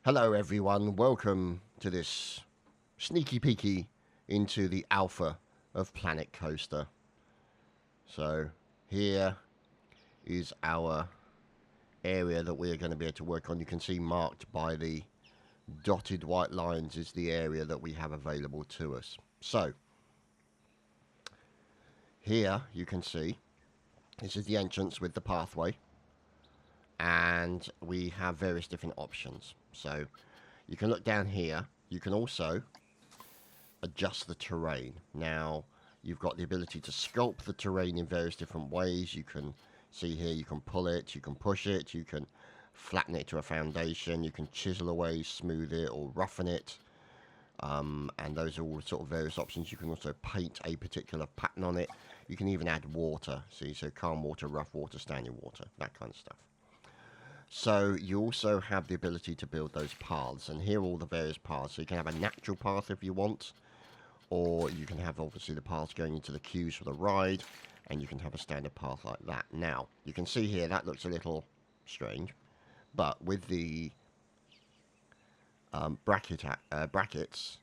Hello everyone, welcome to this sneaky peeky into the alpha of Planet Coaster. So here is our area that we're going to be able to work on. You can see marked by the dotted white lines is the area that we have available to us. So here you can see this is the entrance with the pathway, and we have various different options. So you can look down here. You can also adjust the terrain. Now you've got the ability to sculpt the terrain in various different ways. You can see here, you can pull it, you can push it, you can flatten it to a foundation, you can chisel away, smooth it, or roughen it, and those are all sort of various options. You can also paint a particular pattern on it. You can even add water, see, so calm water, rough water, standing water, that kind of stuff. So you also have the ability to build those paths, and here are all the various paths. So you can have a natural path if you want, or you can have obviously the paths going into the queues for the ride, and you can have a standard path like that. Now you can see here that looks a little strange, but with the brackets,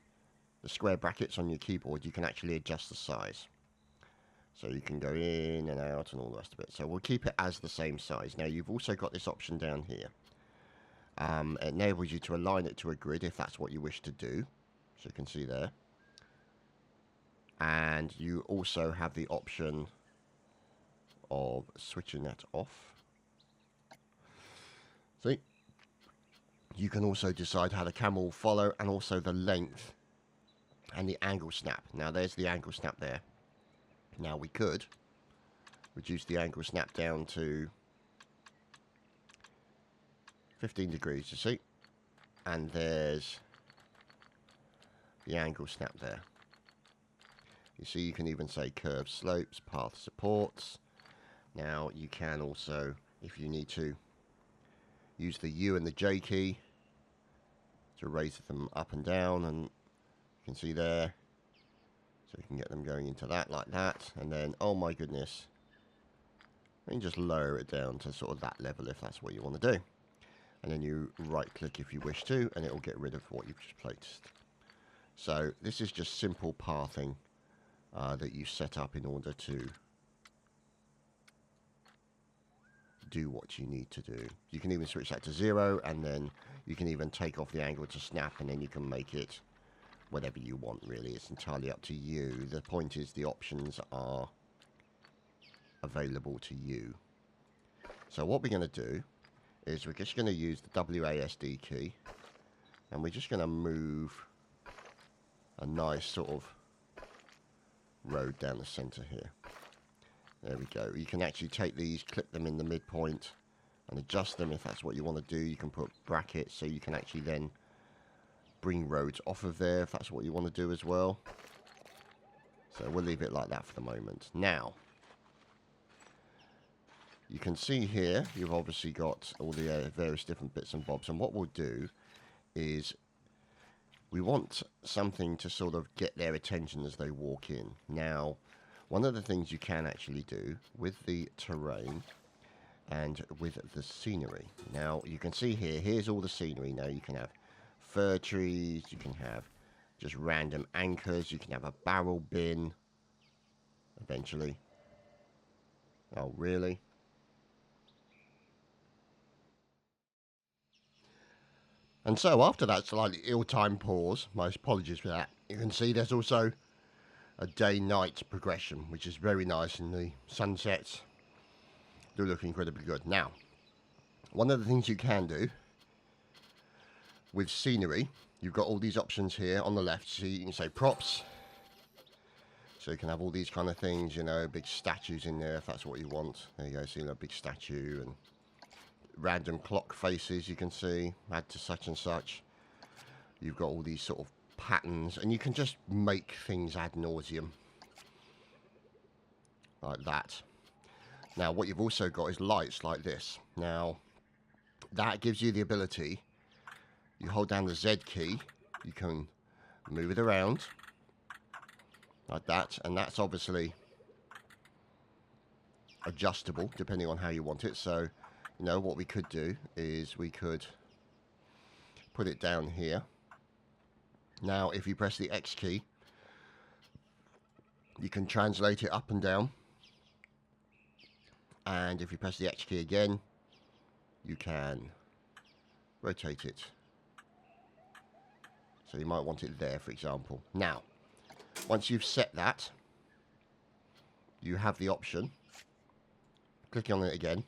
the square brackets on your keyboard, you can actually adjust the size. So you can go in and out and all the rest of it. So we'll keep it as the same size. Now you've also got this option down here. It enables you to align it to a grid if that's what you wish to do. So you can see there. And you also have the option of switching that off. See? You can also decide how the camera will follow, and also the length and the angle snap. Now there's the angle snap there. Now we could reduce the angle snap down to 15 degrees, you see, and there's the angle snap there. You see, you can even say curved slopes, path supports. Now you can also, if you need to, use the U and the J key to raise them up and down, and you can see there. So you can get them going into that like that, and then, oh my goodness, you can just lower it down to sort of that level if that's what you want to do. And then you right click if you wish to, and it will get rid of what you've just placed. So this is just simple pathing that you set up in order to do what you need to do. You can even switch that to 0, and then you can even take off the angle to snap, and then you can make it whatever you want, really. It's entirely up to you. The point is the options are available to you. So what we're going to do is we're just going to use the WASD key, and we're just going to move a nice sort of road down the center here. There we go. You can actually take these, clip them in the midpoint, and adjust them if that's what you want to do. You can put brackets so you can actually then bring roads off of there if that's what you want to do as well. So we'll leave it like that for the moment. Now you can see here you've obviously got all the various different bits and bobs, and what we'll do is we want something to sort of get their attention as they walk in. Now one of the things you can actually do with the terrain and with the scenery, now you can see here, here's all the scenery. Now you can have fir trees, you can have just random anchors, you can have a barrel bin eventually. Oh really? And so after that slightly ill-timed pause, my apologies for that, you can see there's also a day-night progression, which is very nice, and the sunsets do look incredibly good. Now one of the things you can do with scenery, you've got all these options here on the left. So you can say props, so you can have all these kind of things, you know, big statues in there if that's what you want. There you go, see, a big statue, and random clock faces you can see, add to such and such. You've got all these sort of patterns, and you can just make things ad nauseum like that. Now what you've also got is lights like this. Now that gives you the ability, you hold down the Z key, you can move it around like that, and that's obviously adjustable depending on how you want it. So, you know, what we could do is we could put it down here. Now, if you press the X key, you can translate it up and down. And if you press the X key again, you can rotate it. So you might want it there, for example. Now, once you've set that, you have the option. Click on it again.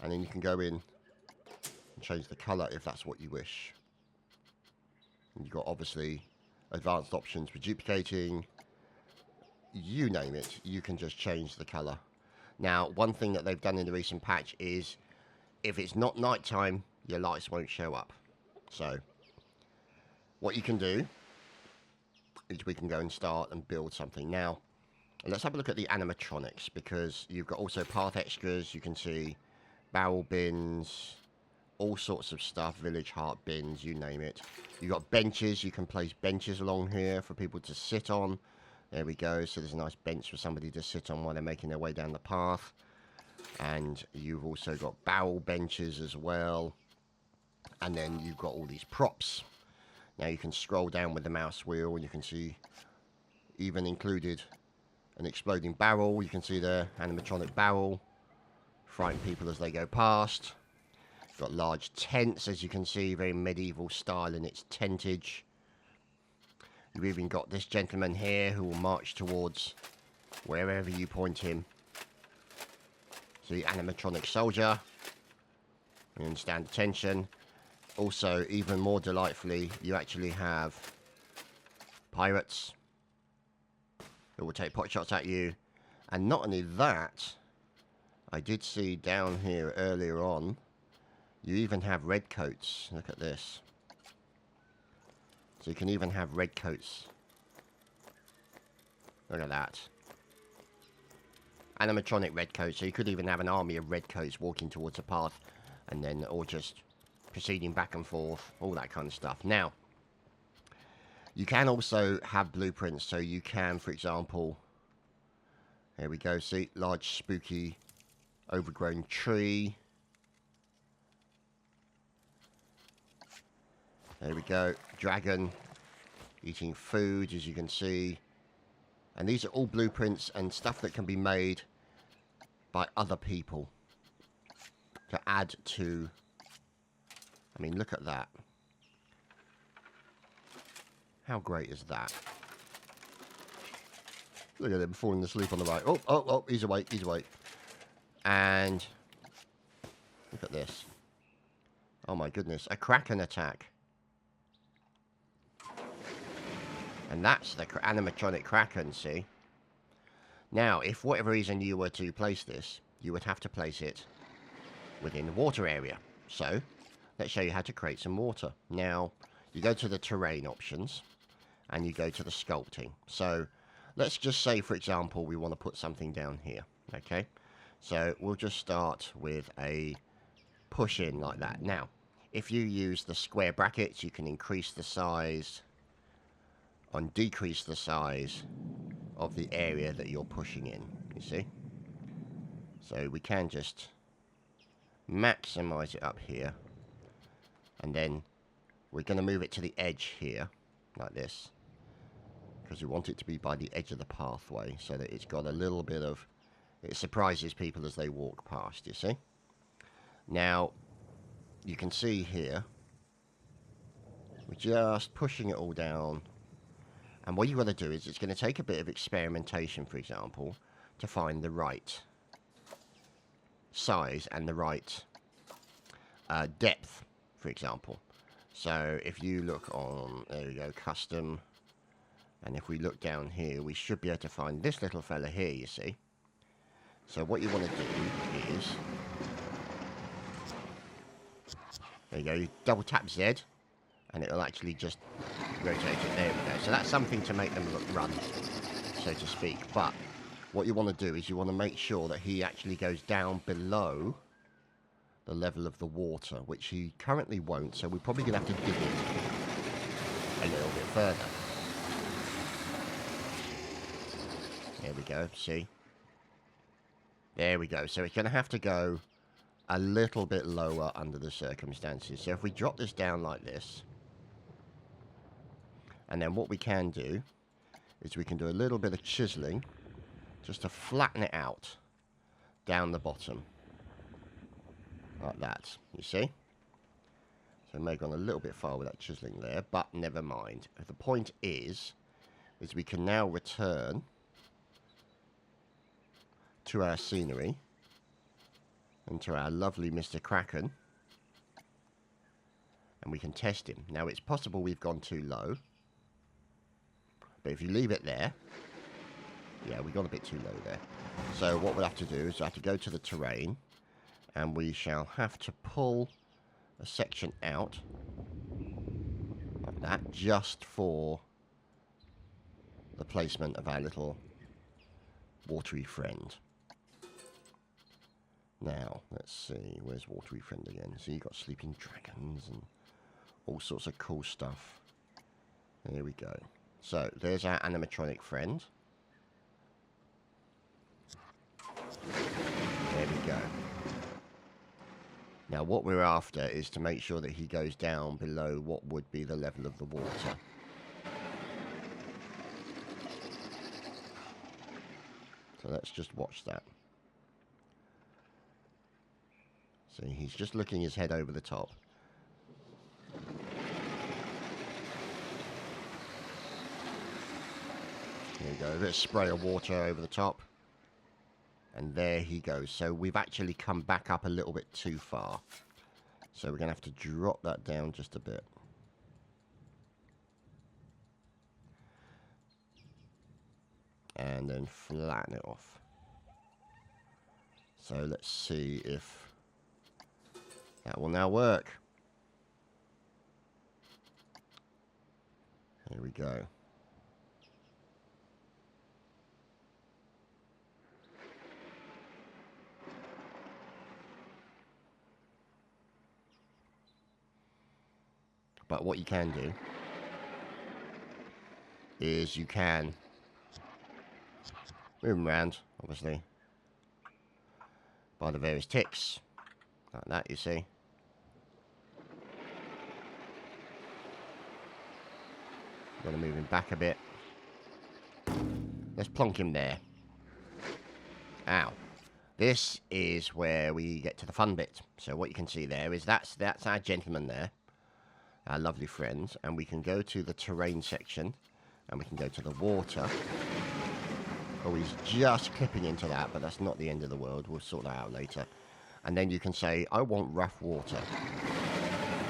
And then you can go in and change the colour if that's what you wish. And you've got, obviously, advanced options for duplicating. You name it, you can just change the colour. Now, one thing that they've done in the recent patch is, if it's not nighttime, your lights won't show up. So, what you can do is we can go and start and build something. Now, let's have a look at the animatronics, because you've got also path extras. You can see barrel bins, all sorts of stuff, village heart bins, you name it. You've got benches. You can place benches along here for people to sit on. There we go. So there's a nice bench for somebody to sit on while they're making their way down the path. And you've also got barrel benches as well. And then you've got all these props. Now you can scroll down with the mouse wheel and you can see even included an exploding barrel. You can see the animatronic barrel frighten people as they go past. Got large tents, as you can see, very medieval style in its tentage. You've even got this gentleman here who will march towards wherever you point him. So the animatronic soldier. And stand attention. Also, even more delightfully, you actually have pirates who will take pot shots at you. And not only that, I did see down here earlier on, you even have red coats. Look at this. So you can even have red coats. Look at that. Animatronic red coats. So you could even have an army of red coats walking towards a path. And then, or just proceeding back and forth. All that kind of stuff. Now, you can also have blueprints. So you can, for example, here we go. See, large spooky overgrown tree. There we go. Dragon eating food, as you can see. And these are all blueprints and stuff that can be made by other people to add to. I mean, look at that. How great is that? Look at him falling asleep on the right. Oh, he's awake, he's awake. And look at this. Oh my goodness, a Kraken attack. And that's the animatronic Kraken, see? Now, if for whatever reason you were to place this, you would have to place it within the water area. So, let's show you how to create some water. Now, you go to the terrain options, and you go to the sculpting. So, let's just say, for example, we want to put something down here, okay? So, we'll just start with a push in like that. Now, if you use the square brackets, you can increase the size and decrease the size of the area that you're pushing in, you see? So we can just maximize it up here, and then we're going to move it to the edge here, like this, because we want it to be by the edge of the pathway, so that it's got a little bit of, it surprises people as they walk past, you see? Now, you can see here, we're just pushing it all down. And what you've got to do is, it's going to take a bit of experimentation, for example, to find the right size and the right depth, for example. So if you look on, there we go, custom, and if we look down here, we should be able to find this little fella here, you see. So what you want to do is, there you go, you double tap Z, and it'll actually just rotate it. There we go. So that's something to make them run, so to speak. But what you want to do is you want to make sure that he actually goes down below the level of the water, which he currently won't. So we're probably going to have to dig it a little bit further. There we go. See? There we go. So it's going to have to go a little bit lower under the circumstances. So if we drop this down like this, and then what we can do is we can do a little bit of chiseling just to flatten it out down the bottom. Like that, you see? So I may have gone a little bit far with that chiseling there, but never mind. The point is we can now return to our scenery and to our lovely Mr. Kraken, and we can test him. Now, it's possible we've gone too low, but if you leave it there, yeah, we got a bit too low there. So what we'll have to do is we'll have to go to the terrain, and we shall have to pull a section out like that, just for the placement of our little watery friend. Now, let's see, where's watery friend again? So you've got sleeping dragons and all sorts of cool stuff. There we go. So, there's our animatronic friend. There we go. Now, what we're after is to make sure that he goes down below what would be the level of the water. So let's just watch that. See, he's just looking his head over the top. There you go, a bit of spray of water over the top. And there he goes. So we've actually come back up a little bit too far. So we're going to have to drop that down just a bit. And then flatten it off. So let's see if that will now work. Here we go. But what you can do is you can move them around, obviously, by the various ticks. Like that, you see. Going to move him back a bit. Let's plonk him there. Ow. This is where we get to the fun bit. So what you can see there is that's our gentleman there. Our lovely friends. And we can go to the terrain section. And we can go to the water. Oh, he's just clipping into that, but that's not the end of the world. We'll sort that out later. And then you can say, I want rough water.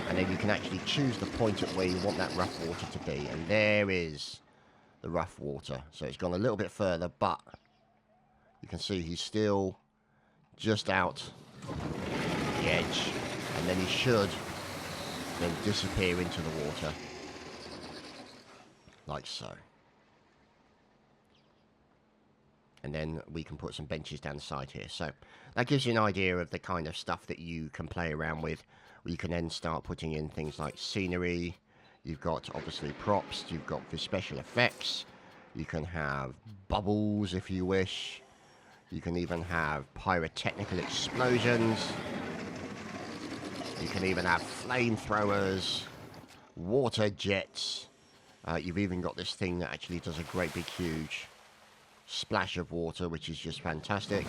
And then you can actually choose the point at where you want that rough water to be. And there is the rough water. So it's gone a little bit further, but you can see he's still just out the edge. And then he should then disappear into the water. Like so. And then we can put some benches down the side here. So that gives you an idea of the kind of stuff that you can play around with. You can then start putting in things like scenery. You've got, obviously, props. You've got the special effects. You can have bubbles, if you wish. You can even have pyrotechnical explosions. You can even have flamethrowers, water jets. You've even got this thing that actually does a great big huge splash of water, which is just fantastic.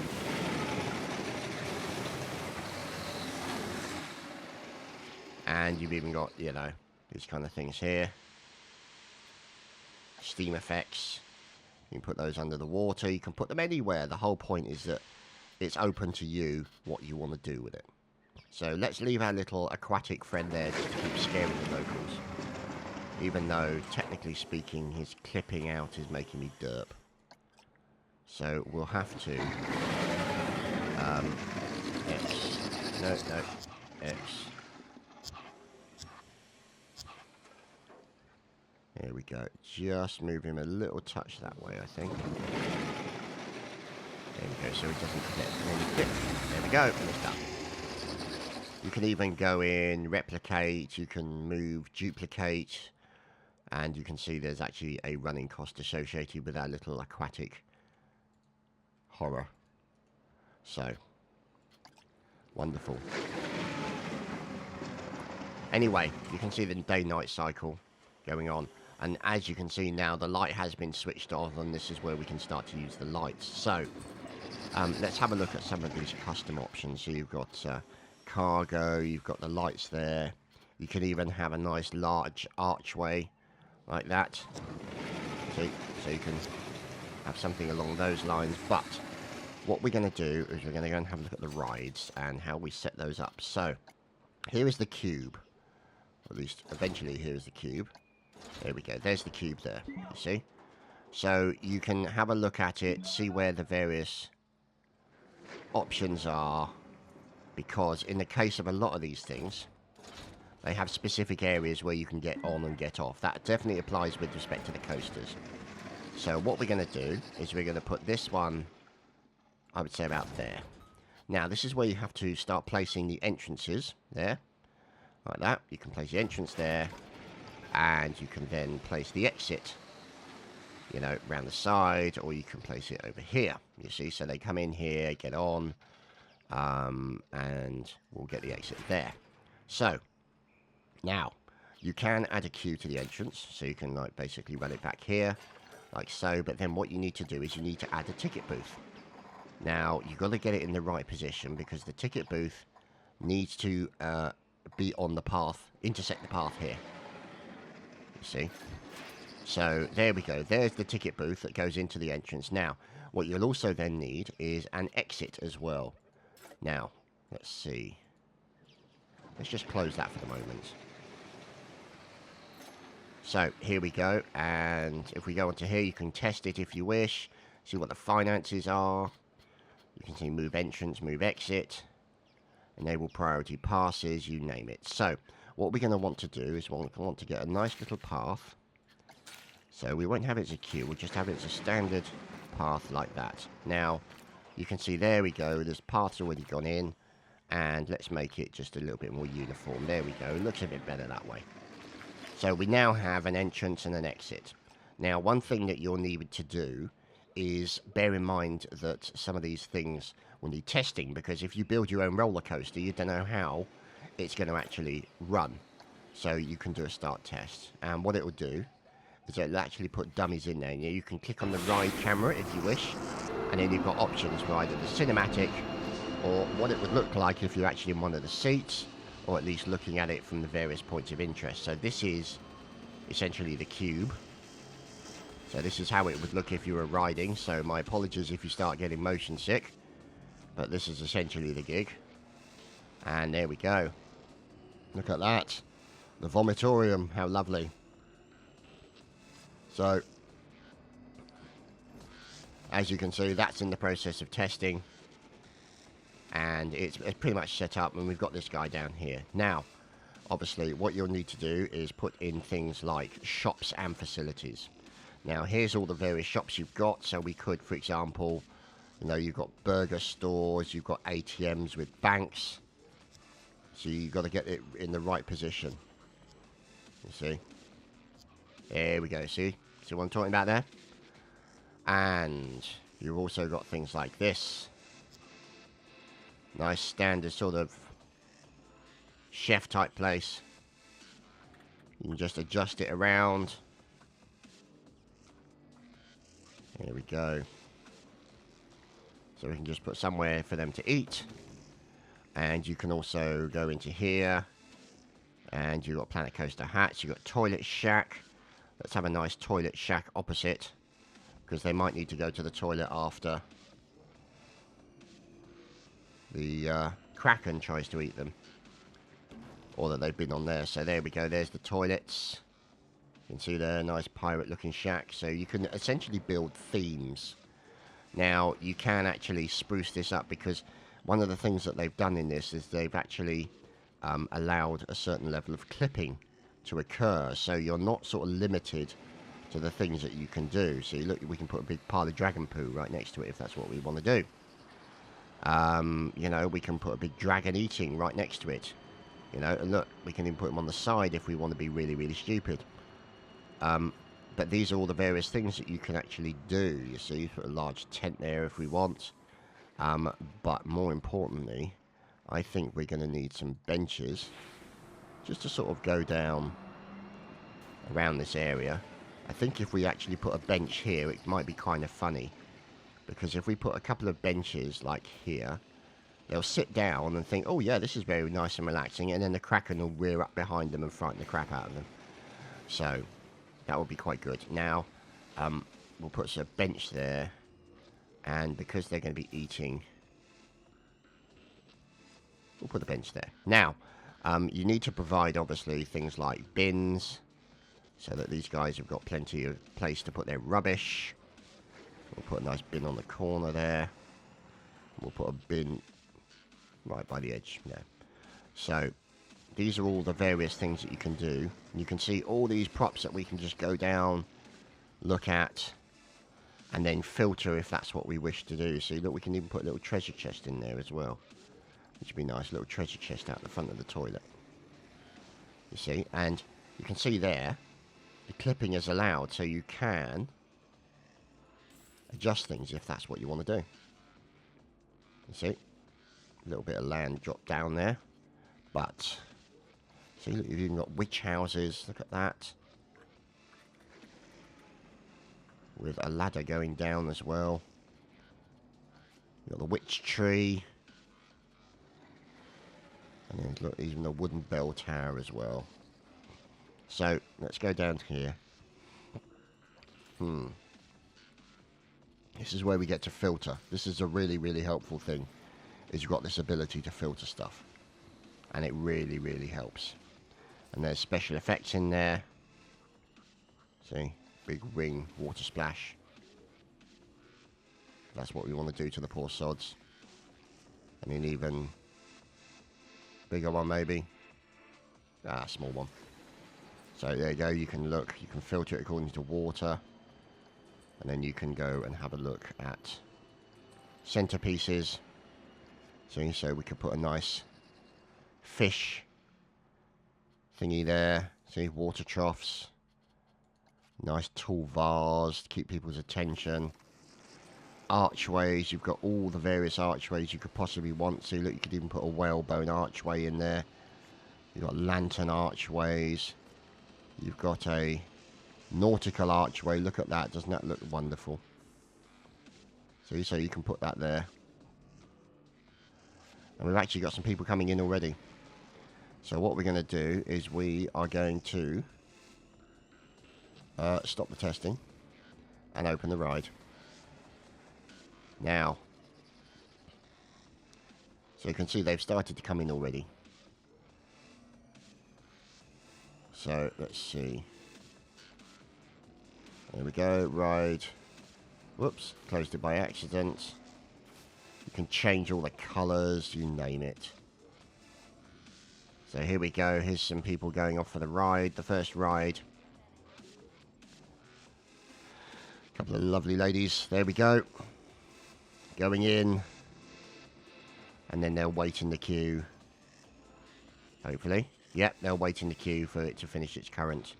And you've even got, you know, these kind of things here. Steam effects. You can put those under the water. You can put them anywhere. The whole point is that it's open to you what you want to do with it. So let's leave our little aquatic friend there just to keep scaring the locals. Even though, technically speaking, his clipping out is making me derp. So we'll have to X. No, X. There we go. Just move him a little touch that way, I think. There we go, so he doesn't clip. And then he clips. There we go, and it's done. You can even go in, replicate, you can move, duplicate, and you can see there's actually a running cost associated with our little aquatic horror. So, Wonderful. Anyway, you can see the day-night cycle going on. And as you can see now, the light has been switched off, and this is where we can start to use the lights. So, let's have a look at some of these custom options. So you've got cargo, you've got the lights there. You can even have a nice large archway like that. See? So you can have something along those lines. But what we're going to do is we're going to go and have a look at the rides and how we set those up. So here is the cube. At least eventually here is the cube. There we go. There's the cube there. You see? So you can have a look at it, see where the various options are, because in the case of a lot of these things, they have specific areas where you can get on and get off. That definitely applies with respect to the coasters. So what we're going to do is we're going to put this one, I would say, about there. Now this is where you have to start placing the entrances there, like that. You can place the entrance there, and you can then place the exit, you know, around the side, or you can place it over here, you see. So they come in here, get on, and we'll get the exit there. So now you can add a queue to the entrance, so you can like basically run it back here like so. But then what you need to do is you need to add a ticket booth. Now you've got to get it in the right position, because the ticket booth needs to be on the path, intersect the path here, you see. So there we go. There's the ticket booth that goes into the entrance. Now, what you'll also then need is an exit as well. Now, let's see. Let's just close that for the moment. So here we go. And if we go onto here, you can test it if you wish. See what the finances are. You can see move entrance, move exit, enable priority passes, you name it. So what we're going to want to do is we want to get a nice little path. So we won't have it as a queue, we'll just have it as a standard path like that. Now, you can see there we go, there's paths already gone in, and let's make it just a little bit more uniform. There we go, it looks a bit better that way. So we now have an entrance and an exit. Now, one thing that you'll need to do is bear in mind that some of these things will need testing, because if you build your own roller coaster, you don't know how it's going to actually run. So you can do a start test, and what it will do is it'll actually put dummies in there. You can click on the ride camera if you wish, and then you've got options for either the cinematic or what it would look like if you're actually in one of the seats, or at least looking at it from the various points of interest. So this is essentially the cube. So this is how it would look if you were riding. So my apologies if you start getting motion sick, but this is essentially the gig. And there we go. Look at that. The vomitorium, how lovely. So, as you can see, that's in the process of testing, and it's pretty much set up, and we've got this guy down here. Now, obviously, what you'll need to do is put in things like shops and facilities. Now, here's all the various shops you've got. So we could, for example, you know, you've got burger stores, you've got ATMs with banks. So you've got to get it in the right position. You see? There we go, see what I'm talking about there? And you've also got things like this. Nice standard sort of chef type place. You can just adjust it around. There we go. So we can just put somewhere for them to eat. And you can also go into here. And you've got Planet Coaster hats. You've got Toilet Shack. Let's have a nice Toilet Shack opposite, because they might need to go to the toilet after the Kraken tries to eat them, or that they've been on there. So there we go, there's the toilets. You can see there, nice pirate looking shack. So you can essentially build themes. Now you can actually spruce this up, because one of the things that they've done in this is they've actually allowed a certain level of clipping to occur, so you're not sort of limited to the things that you can do. So you look, we can put a big pile of dragon poo right next to it if that's what we want to do. You know, we can put a big dragon eating right next to it. You know, and look, we can even put them on the side if we want to be really, really stupid. But these are all the various things that you can actually do. You see, put a large tent there if we want. But more importantly, I think we're going to need some benches just to sort of go down around this area. I think if we actually put a bench here, it might be kind of funny. Because if we put a couple of benches like here, they'll sit down and think, oh yeah, this is very nice and relaxing, and then the Kraken will rear up behind them and frighten the crap out of them. So, that would be quite good. Now, we'll put a bench there, and because they're going to be eating, we'll put a bench there. Now, you need to provide, obviously, things like bins, so that these guys have got plenty of place to put their rubbish. We'll put a nice bin on the corner there. We'll put a bin right by the edge there. So, these are all the various things that you can do. You can see all these props that we can just go down, look at, and then filter if that's what we wish to do. See, look, we can even put a little treasure chest in there as well. Which would be nice, a little treasure chest out the front of the toilet. You see, and you can see there, the clipping is allowed, so you can adjust things if that's what you want to do. You see, a little bit of land dropped down there, but see, look, you've even got witch houses. Look at that, with a ladder going down as well. You've got the witch tree, and then look, even the wooden bell tower as well. So let's go down here. This is where we get to filter. This is a really, really helpful thing, is you've got this ability to filter stuff. And it really, really helps. And there's special effects in there. See? Big ring, water splash. That's what we want to do to the poor sods. I mean, even bigger one maybe. Small one. So there you go, you can look, you can filter it according to water. And then you can go and have a look at centerpieces. So we could put a nice fish thingy there. See, water troughs. Nice tall vase to keep people's attention. Archways, you've got all the various archways you could possibly want. See, look, you could even put a whalebone archway in there. You've got lantern archways. You've got a nautical archway. Look at that. Doesn't that look wonderful? See, so you can put that there. And we've actually got some people coming in already. So what we're going to do is we are going to stop the testing and open the ride. Now, so you can see they've started to come in already. So let's see. There we go, ride. Whoops, closed it by accident. You can change all the colours, you name it. So here we go, here's some people going off for the ride, the first ride. A couple of lovely ladies, there we go. Going in. And then they'll wait in the queue. Hopefully. Yep, they'll wait in the queue for it to finish its current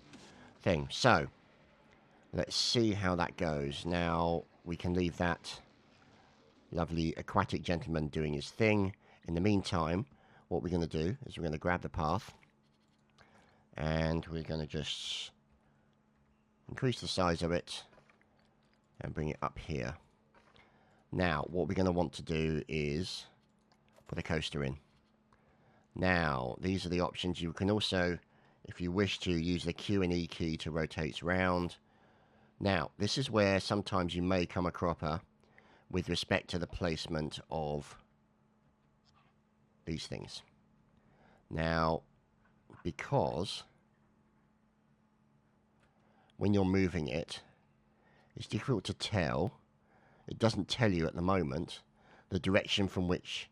thing. So, let's see how that goes. Now, we can leave that lovely aquatic gentleman doing his thing. In the meantime, what we're going to do is we're going to grab the path. And we're going to just increase the size of it. And bring it up here. Now, what we're going to want to do is put a coaster in. Now, these are the options. You can also, if you wish to, use the Q and E key to rotate round. Now, this is where sometimes you may come a cropper with respect to the placement of these things. Now, because when you're moving it, it's difficult to tell. It doesn't tell you at the moment the direction from which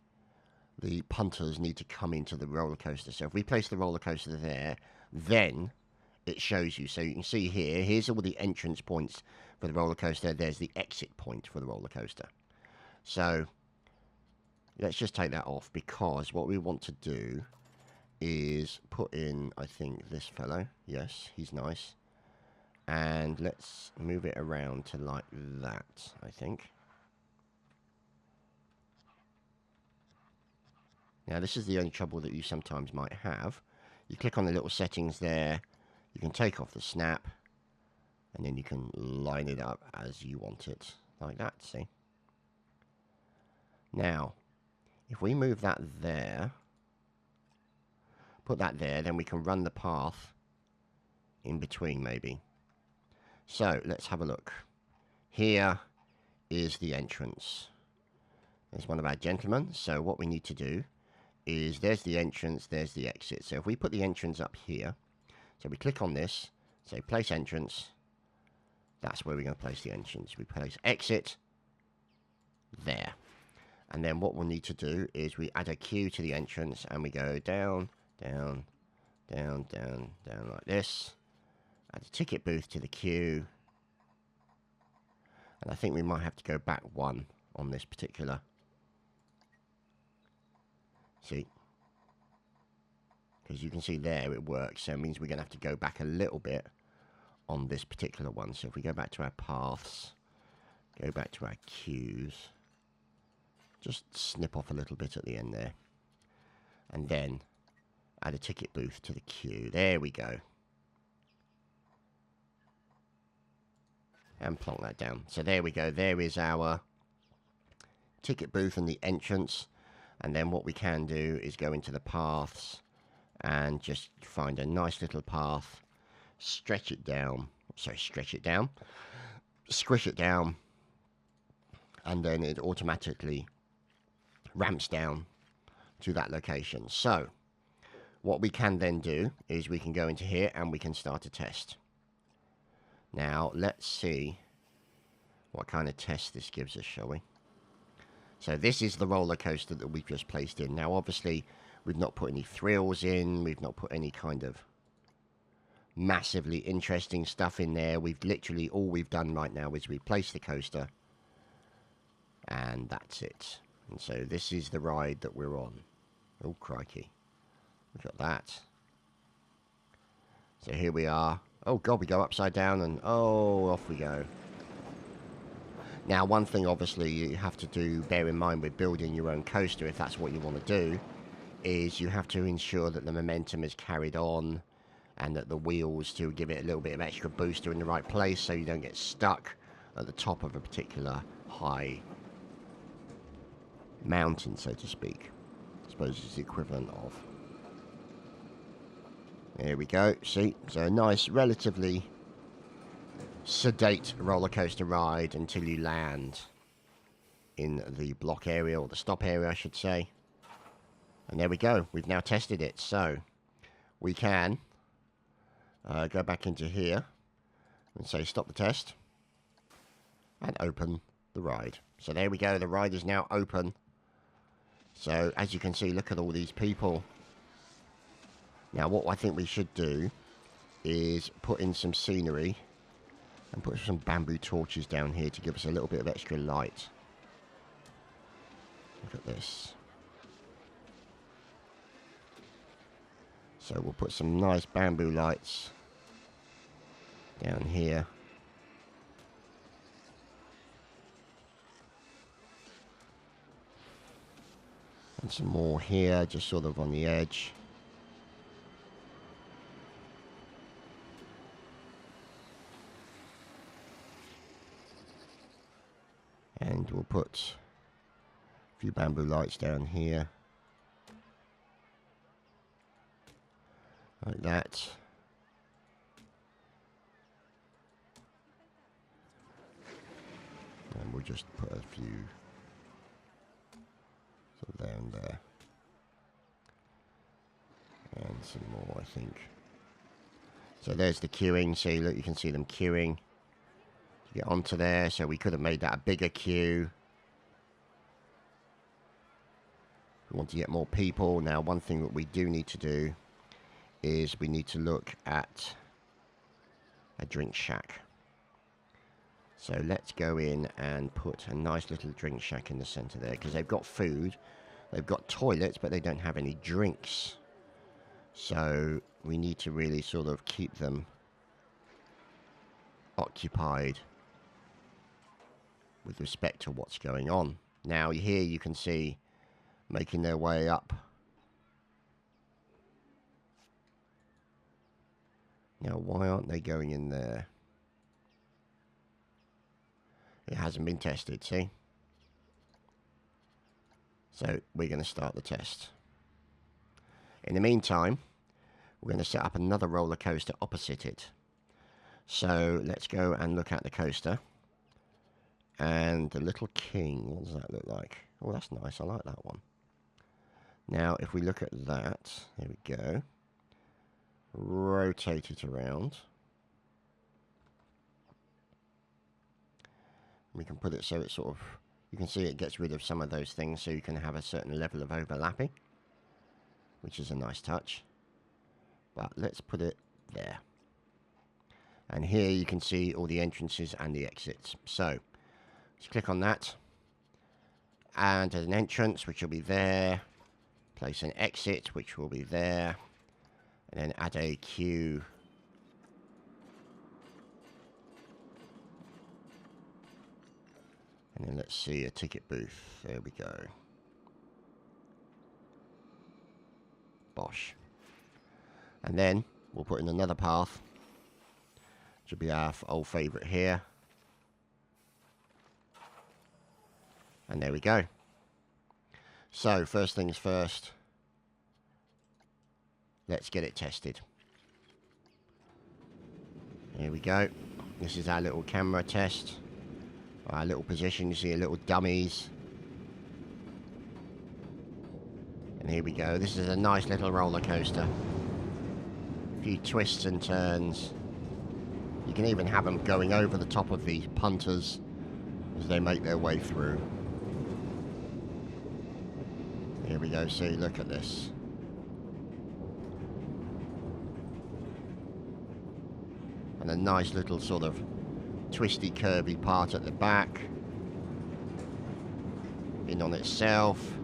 the punters need to come into the roller coaster. So if we place the roller coaster there, then it shows you. So you can see here, here's all the entrance points for the roller coaster. There's the exit point for the roller coaster. So let's just take that off, because what we want to do is put in, I think, this fellow. Yes, he's nice. And let's move it around to like that, I think. Now, this is the only trouble that you sometimes might have. You click on the little settings there, you can take off the snap, and then you can line it up as you want it, like that, see? Now, if we move that there, put that there, then we can run the path in between, maybe. So, let's have a look. Here is the entrance. There's one of our gentlemen. So what we need to do is, there's the entrance, there's the exit. So if we put the entrance up here, so we click on this, say place entrance, that's where we're going to place the entrance. We place exit there. And then what we'll need to do is we add a queue to the entrance, and we go down, down, down, down, down like this. Add a ticket booth to the queue. And I think we might have to go back one on this particular. See? Because you can see there it works. So it means we're going to have to go back a little bit on this particular one. So if we go back to our paths, go back to our queues, just snip off a little bit at the end there. And then add a ticket booth to the queue. There we go. And plonk that down. So there we go. There is our ticket booth and the entrance. And then what we can do is go into the paths and just find a nice little path, stretch it down. Sorry, stretch it down. Squish it down. And then it automatically ramps down to that location. So what we can then do is we can go into here and we can start a test. Now, let's see what kind of test this gives us, shall we? So this is the roller coaster that we've just placed in. Now, obviously, we've not put any thrills in. We've not put any kind of massively interesting stuff in there. We've literally, all we've done right now is we've placed the coaster. And that's it. And so this is the ride that we're on. Oh, crikey. Look at that. So here we are. Oh, God, we go upside down and, oh, off we go. Now, one thing, obviously, you have to do, bear in mind with building your own coaster, if that's what you want to do, is you have to ensure that the momentum is carried on and that the wheels to give it a little bit of extra boost are in the right place so you don't get stuck at the top of a particular high mountain, so to speak. I suppose it's the equivalent of. There we go, see? So a nice, relatively sedate roller coaster ride until you land in the block area, or the stop area, I should say. And there we go, we've now tested it. So we can go back into here and say stop the test and open the ride. So there we go, the ride is now open. So as you can see, look at all these people. Now what I think we should do is put in some scenery and put some bamboo torches down here to give us a little bit of extra light. Look at this. So we'll put some nice bamboo lights down here. And some more here, just sort of on the edge. And we'll put a few bamboo lights down here. Like that. And we'll just put a few sort of down there. And some more, I think. So there's the queuing. See, look, you can see them queuing to get onto there. So we could have made that a bigger queue. We want to get more people. Now, one thing that we do need to do is we need to look at a drink shack. So let's go in and put a nice little drink shack in the center there, because they've got food, they've got toilets, but they don't have any drinks. So we need to really sort of keep them occupied with respect to what's going on. Now here you can see making their way up Now, why aren't they going in there? It hasn't been tested, see? So we're going to start the test. In the meantime, we're going to set up another roller coaster opposite it. So let's go and look at the coaster. And the Little King, what does that look like? Oh, that's nice. I like that one. Now, if we look at that, there we go. Rotate it around. We can put it so it sort of, you can see it gets rid of some of those things so you can have a certain level of overlapping, which is a nice touch. But let's put it there. And here you can see all the entrances and the exits. So, let's click on that. And an entrance, which will be there. Place an exit, which will be there. And then add a queue. And then let's see a ticket booth. There we go. Bosh. And then we'll put in another path. Which will be our old favourite here. And there we go. So, first things first. Let's get it tested. Here we go. This is our little camera test. Our little position. You see a little dummies. And here we go. This is a nice little roller coaster. A few twists and turns. You can even have them going over the top of the punters as they make their way through. Here we go, see, look at this. And a nice little sort of twisty, curvy part at the back. In on itself.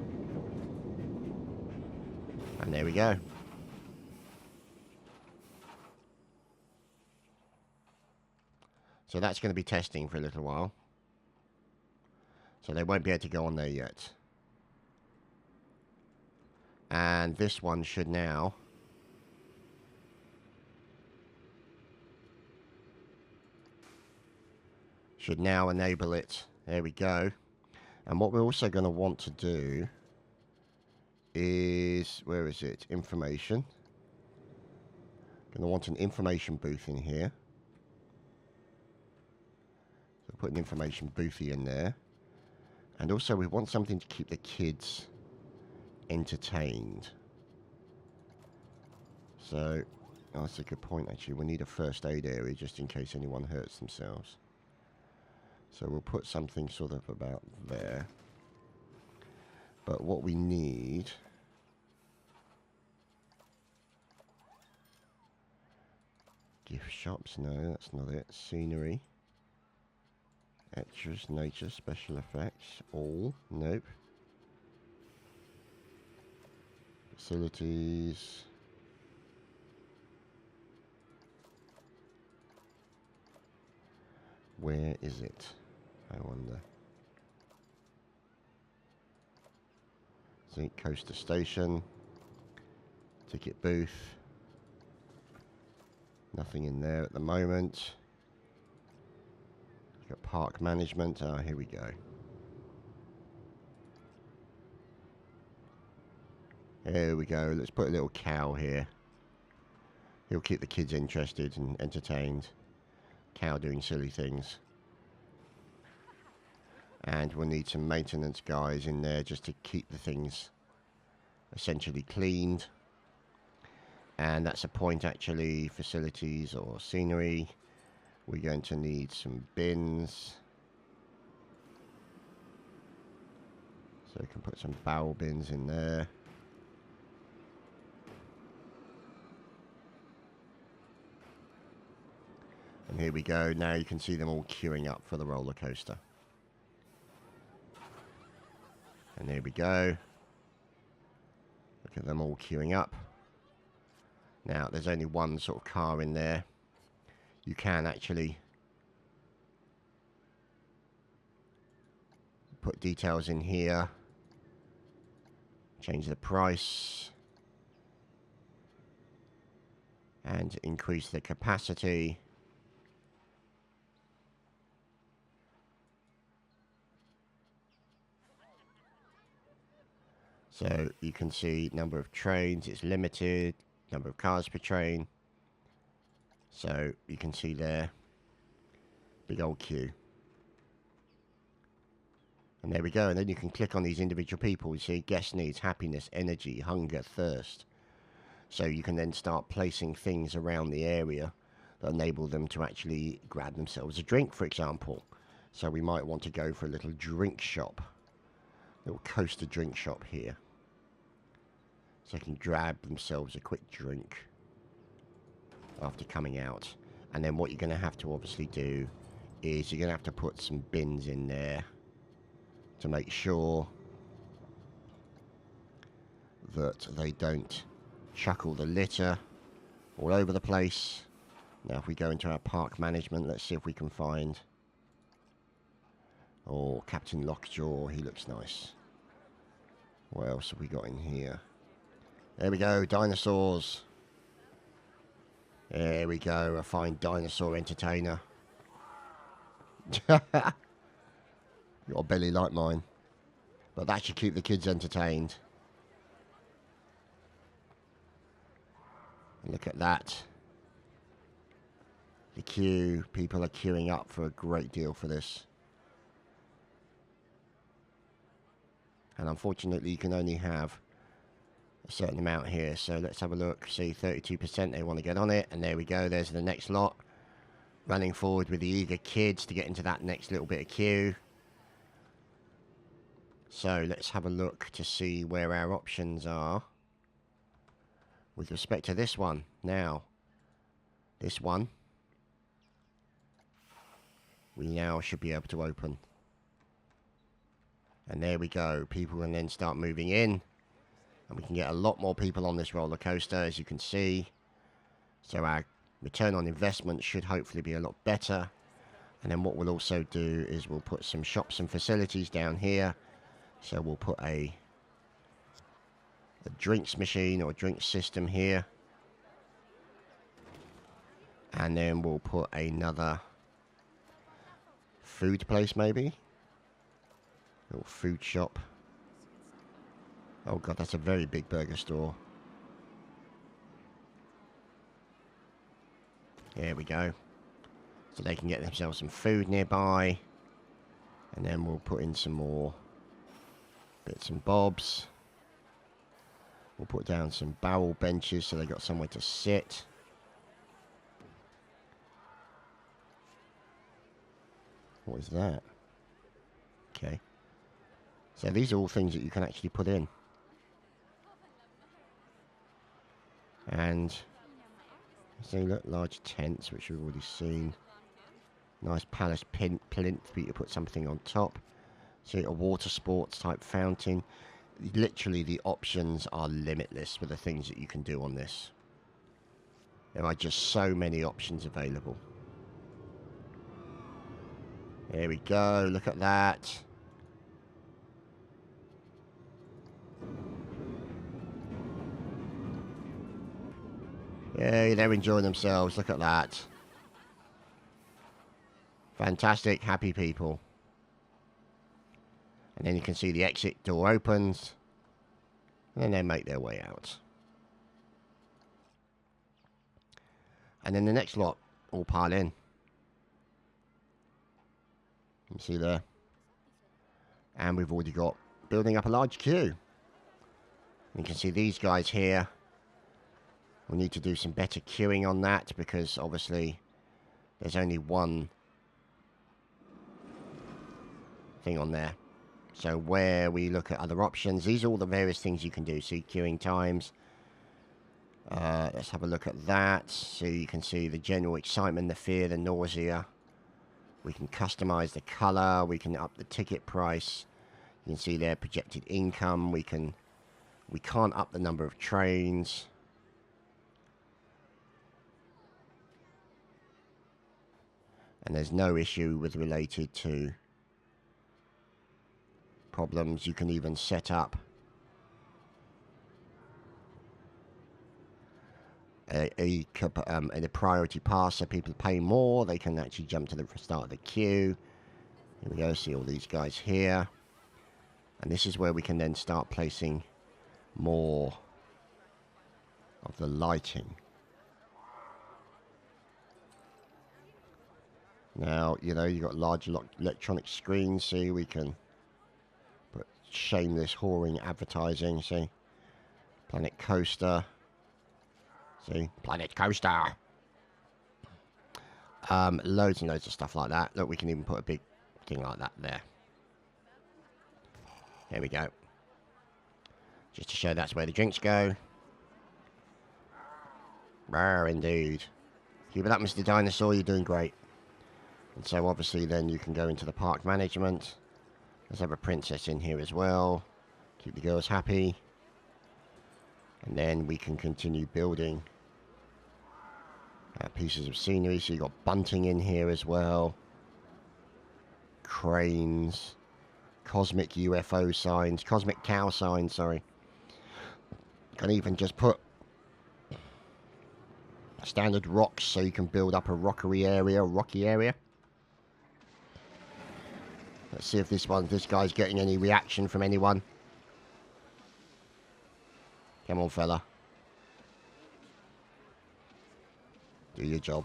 And there we go. So that's going to be testing for a little while. So they won't be able to go on there yet. And this one should now enable it. There we go. And what we're also going to want to do is, where is it? Information. Going to want an information booth in here. So put an information boothie in there. And also we want something to keep the kids entertained. So that's a good point, actually. We need a first aid area just in case anyone hurts themselves. So we'll put something sort of about there. But what we need, gift shops, no, that's not it. Scenery, extras, nature, special effects, all, nope. Facilities. Where is it? I wonder. See, coaster station. Ticket booth. Nothing in there at the moment. Got park management. Ah, here we go. Here we go. Let's put a little cow here. He'll keep the kids interested and entertained. Cow doing silly things. And we'll need some maintenance guys in there just to keep the things essentially cleaned. And that's a point, actually. Facilities or scenery. We're going to need some bins. So we can put some barrel bins in there. And here we go. Now you can see them all queuing up for the roller coaster. And there we go. Look at them all queuing up. Now, there's only one sort of car in there. You can actually put details in here. Change the price. and increase the capacity. So you can see number of trains, it's limited, number of cars per train. So you can see there, big old queue. And there we go. And then you can click on these individual people. You see guest needs, happiness, energy, hunger, thirst. So you can then start placing things around the area that enable them to actually grab themselves a drink, for example. So we might want to go for a little drink shop, little coaster drink shop here. So they can grab themselves a quick drink after coming out. And then what you're going to have to obviously do is you're going to have to put some bins in there to make sure that they don't chuck all the litter all over the place. Now if we go into our park management, let's see if we can find... Oh, Captain Lockjaw, he looks nice. What else have we got in here? There we go, dinosaurs. There we go, a fine dinosaur entertainer. Got a belly like mine. But that should keep the kids entertained. And look at that. The queue, people are queuing up for a great deal for this. And unfortunately you can only have a certain amount here. So let's have a look. See, 32% they want to get on it. And there we go, there's the next lot. Running forward with the eager kids to get into that next little bit of queue. So let's have a look to see where our options are with respect to this one. Now, this one, we now should be able to open. And there we go. People can then start moving in. And we can get a lot more people on this roller coaster, as you can see. So our return on investment should hopefully be a lot better. And then what we'll also do is we'll put some shops and facilities down here. So we'll put a drinks machine or drink system here. And then we'll put another food place maybe. Little food shop. Oh god, that's a very big burger store. There we go. So they can get themselves some food nearby. And then we'll put in some more bits and bobs. We'll put down some barrel benches so they got somewhere to sit. What is that? Okay. So these are all things that you can actually put in. And see, look, large tents, which we've already seen. Nice palace plinth for you to put something on top. See, a water sports type fountain. Literally, the options are limitless with the things that you can do on this. There are just so many options available. There we go, look at that. Yay, they're enjoying themselves, look at that. Fantastic, happy people. And then you can see the exit door opens. And then they make their way out. And then the next lot all pile in. You see there. And we've already got building up a large queue. You can see these guys here. We need to do some better queuing on that because obviously there's only one thing on there. So where we look at other options, these are all the various things you can do. See, queuing times. Let's have a look at that. So you can see the general excitement, the fear, the nausea. We can customize the color. We can up the ticket price. You can see their projected income. We can't up the number of trains. And there's no issue with related to problems. You can even set up a priority pass, so people pay more, they can actually jump to the start of the queue. Here we go, see all these guys here. And this is where we can then start placing more of the lighting. Now, you know, you've got large electronic screens, see, we can put shameless whoring advertising, see. Planet Coaster. See, Planet Coaster. Loads and loads of stuff like that. Look, we can even put a big thing like that there. There we go. Just to show that's where the drinks go. Rare indeed. Keep it up, Mr. Dinosaur, you're doing great. And so obviously then you can go into the park management. Let's have a princess in here as well. Keep the girls happy. And then we can continue building pieces of scenery. So you've got bunting in here as well. Cranes. Cosmic UFO signs. Cosmic cow signs, sorry. Can even just put standard rocks so you can build up a rocky area. Let's see if this guy's getting any reaction from anyone. Come on, fella. Do your job.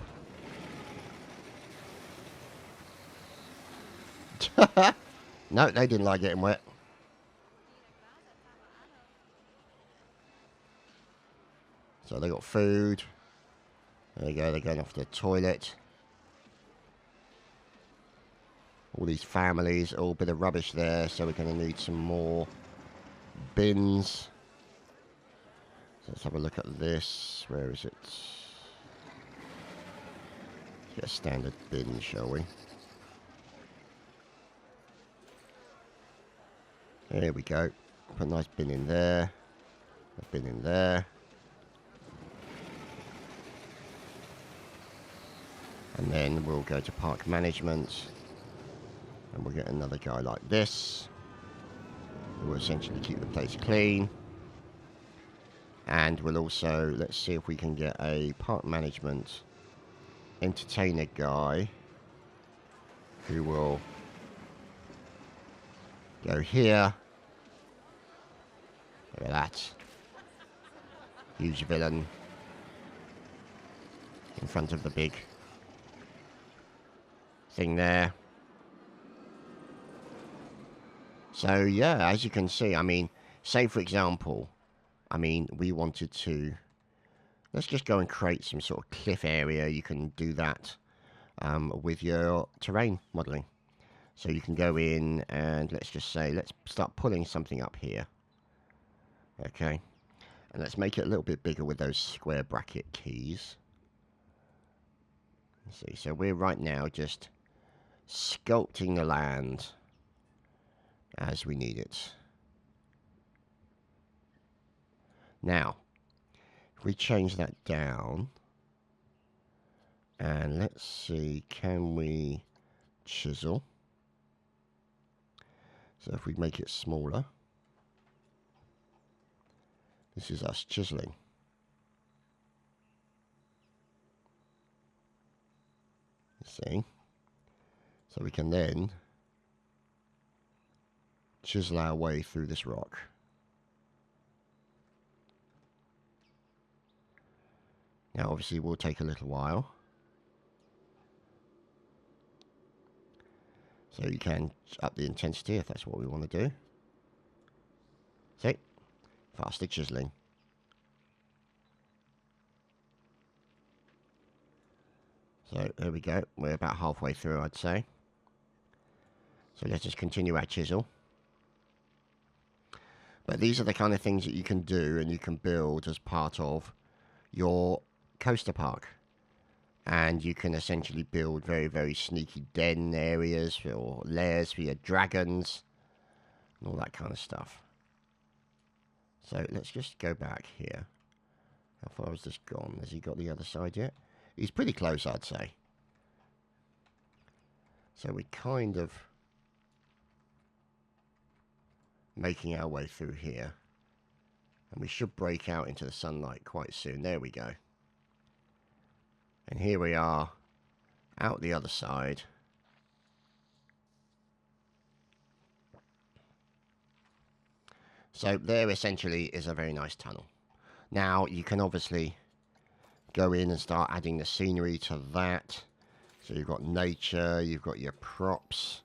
No, they didn't like getting wet. So they got food. There you go, they're going off to the toilet. All these families, all a bit of rubbish there, so we're going to need some more bins. So let's have a look at this. Where is it? Let's get a standard bin, shall we? There we go. Put a nice bin in there. A bin in there. And then we'll go to park management. And we'll get another guy like this. We'll essentially keep the place clean. And we'll also, let's see if we can get a park management entertainer guy who will go here. Look at that. Huge villain in front of the big thing there. So yeah, as you can see, I mean, say for example, I mean, we wanted to, let's just go and create some sort of cliff area. You can do that with your terrain modeling. So you can go in and let's just say, let's start pulling something up here. Okay. And let's make it a little bit bigger with those square bracket keys. Let's see, so we're right now just sculpting the land as we need it. Now, if we change that down, and let's see, can we chisel? So if we make it smaller, this is us chiseling. See? So we can then chisel our way through this rock. Now obviously it will take a little while. So you can up the intensity if that's what we want to do. See? Faster chiseling. So there we go. We're about halfway through, I'd say. So let's just continue our chisel. But these are the kind of things that you can do and you can build as part of your coaster park. And you can essentially build very, very sneaky den areas or lairs for your dragons and all that kind of stuff. So let's just go back here. How far has this gone? Has he got the other side yet? He's pretty close, I'd say. So we're kind of making our way through here. And we should break out into the sunlight quite soon. There we go. And here we are out the other side. So there essentially is a very nice tunnel. Now you can obviously go in and start adding the scenery to that. So you've got nature, you've got your props.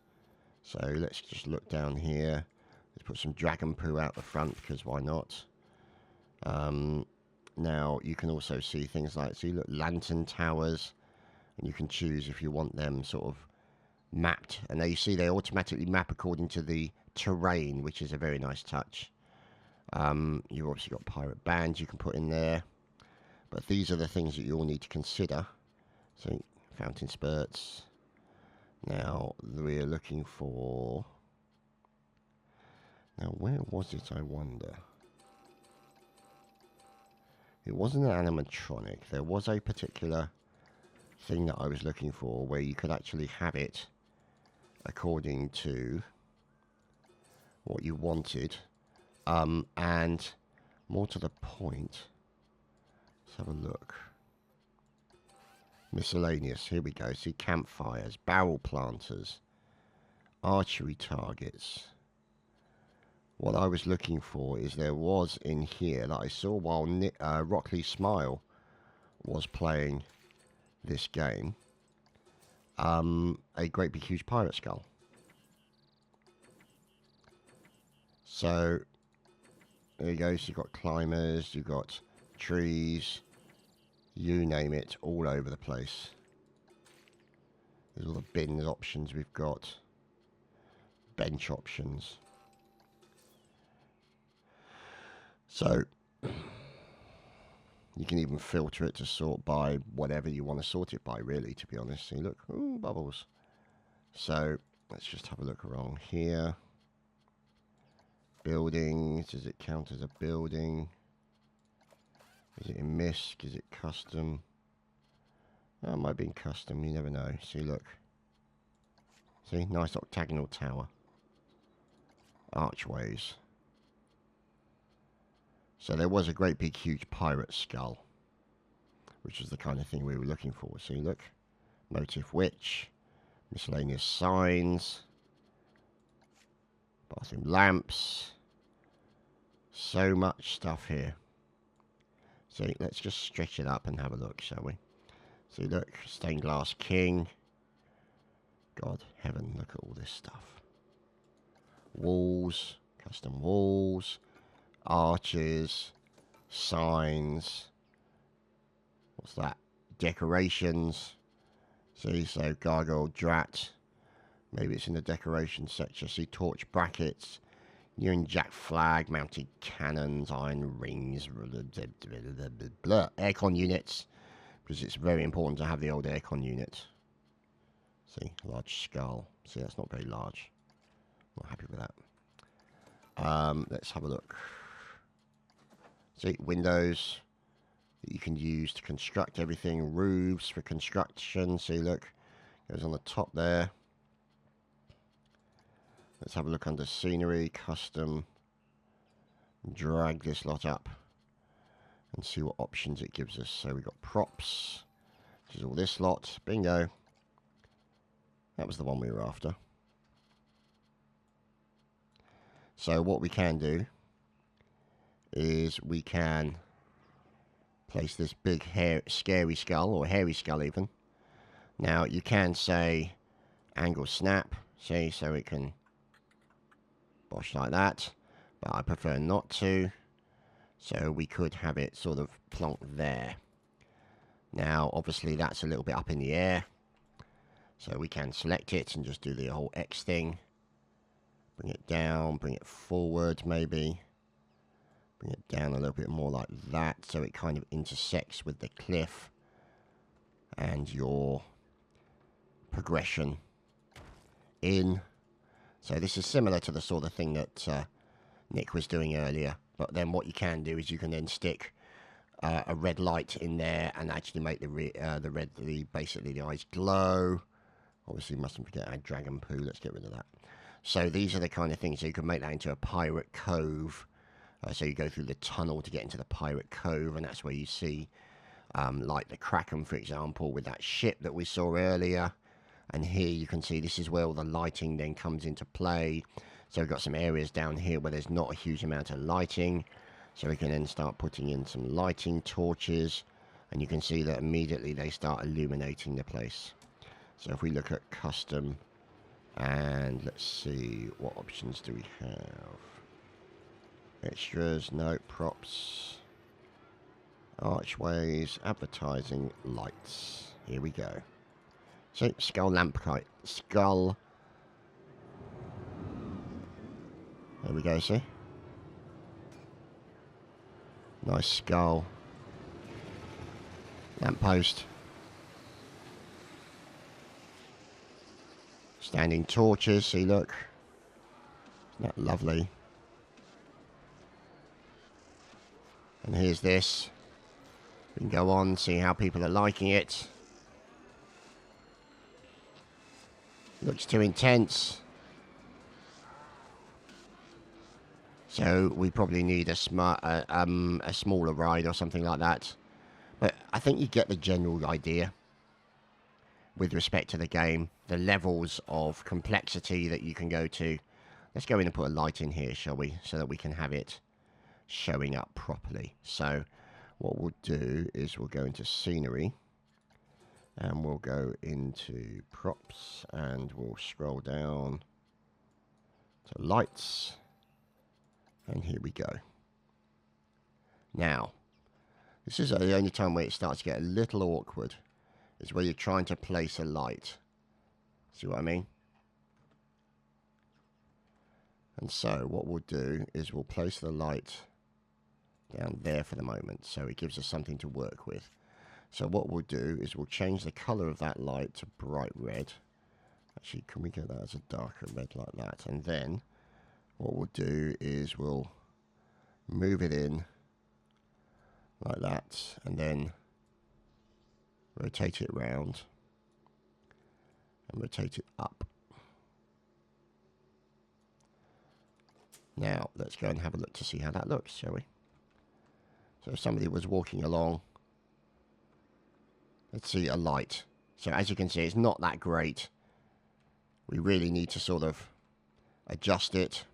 So let's just look down here. Let's put some dragon poo out the front, because why not? Now you can also see things like, see, look, lantern towers, and you can choose if you want them sort of mapped. And now you see they automatically map according to the terrain, which is a very nice touch. You've obviously got pirate bands you can put in there, but these are the things that you all need to consider. So fountain spurts. Now we're looking for, now where was it, I wonder? It wasn't an animatronic. There was a particular thing that I was looking for where you could actually have it according to what you wanted. And more to the point, let's have a look. Miscellaneous, here we go. See, campfires, barrel planters, archery targets. What I was looking for is there was in here that I saw while Rockley Smile was playing this game, a great big huge pirate skull. So there you go. So you've got climbers, you've got trees, you name it, all over the place. There's all the bins options we've got, bench options. So you can even filter it to sort by whatever you want to sort it by, really, to be honest. See, look, ooh, bubbles. So let's just have a look around here. Buildings, does it count as a building? Is it in MISC? Is it custom? Oh, it might be in custom, you never know. See, look. See, nice octagonal tower. Archways. So there was a great big huge pirate skull, which was the kind of thing we were looking for. See, look. Motif witch. Miscellaneous signs. Bathroom lamps. So much stuff here. So let's just stretch it up and have a look, shall we? See, look, stained glass king. God, heaven, look at all this stuff. Walls, custom walls, arches, signs. What's that? Decorations. See, so gargoyle drat. Maybe it's in the decoration section. See, torch brackets. Union Jack flag, mounted cannons, iron rings, aircon units, because it's very important to have the old aircon unit. See, large skull. See, that's not very large. Not happy with that. Let's have a look. See, windows that you can use to construct everything. Roofs for construction. See, look, goes on the top there. Let's have a look under scenery, custom, drag this lot up and see what options it gives us. So we've got props, which is all this lot. Bingo. That was the one we were after. So what we can do is we can place this big scary skull, or hairy skull even. Now you can say angle snap, see, so it can bosh like that, but I prefer not to, so we could have it sort of plonked there. Now obviously that's a little bit up in the air, so we can select it and just do the whole X thing, bring it down, bring it forward maybe, bring it down a little bit more like that, so it kind of intersects with the cliff and your progression in. So this is similar to the sort of thing that Nick was doing earlier. But then what you can do is you can then stick a red light in there and actually make basically the eyes glow. Obviously, mustn't forget our dragon poo. Let's get rid of that. So these are the kind of things. So you can make that into a pirate cove. So you go through the tunnel to get into the pirate cove, and that's where you see like the Kraken, for example, with that ship that we saw earlier. And here you can see this is where all the lighting then comes into play. So we've got some areas down here where there's not a huge amount of lighting. So we can then start putting in some lighting torches. And you can see that immediately they start illuminating the place. So if we look at custom, and let's see, what options do we have? Extras, no, props, archways, advertising, lights. Here we go. So, skull lamp kite. Skull. There we go, see? Nice skull. Lamppost. Standing torches, see, look. Isn't that lovely? And here's this. We can go on, see how people are liking it. Looks too intense. So we probably need a smaller ride or something like that. But I think you get the general idea with respect to the game. The levels of complexity that you can go to. Let's go in and put a light in here, shall we? So that we can have it showing up properly. So what we'll do is we'll go into scenery. And we'll go into props and we'll scroll down to lights. And here we go. Now, this is the only time where it starts to get a little awkward. Is where you're trying to place a light. See what I mean? And so what we'll do is we'll place the light down there for the moment. So it gives us something to work with. So what we'll do is we'll change the colour of that light to bright red. Actually, can we get that as a darker red like that? And then what we'll do is we'll move it in like that. And then rotate it round. And rotate it up. Now, let's go and have a look to see how that looks, shall we? So if somebody was walking along, let's see a light. So as you can see, it's not that great. We really need to sort of adjust it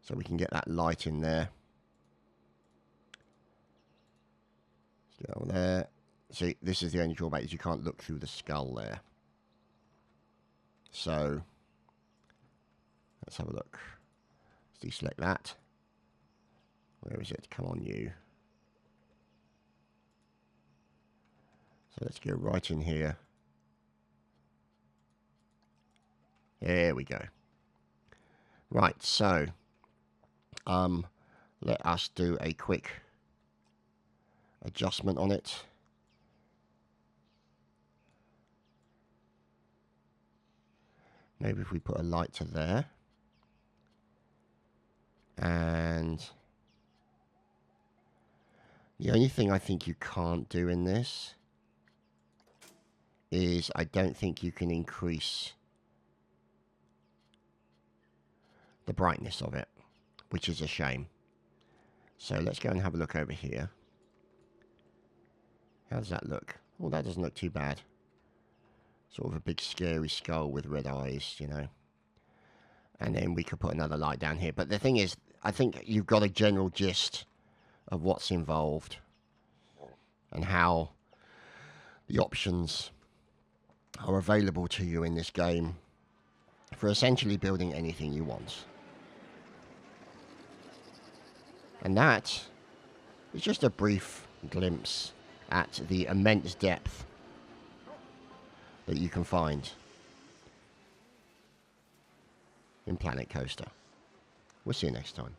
so we can get that light in there. Let's go there. See, this is the only drawback, is you can't look through the skull there. So let's have a look. Let's deselect that. Where is it? Come on, you. So let's go right in here. There we go. Right, so let us do a quick adjustment on it. Maybe if we put a light to there. And the only thing I think you can't do in this is I don't think you can increase the brightness of it, which is a shame. So let's go and have a look over here. How does that look? Oh, that doesn't look too bad. Sort of a big scary skull with red eyes, you know. And then we could put another light down here. But the thing is, I think you've got a general gist of what's involved and how the options are available to you in this game for essentially building anything you want. And that is just a brief glimpse at the immense depth that you can find in Planet Coaster. We'll see you next time.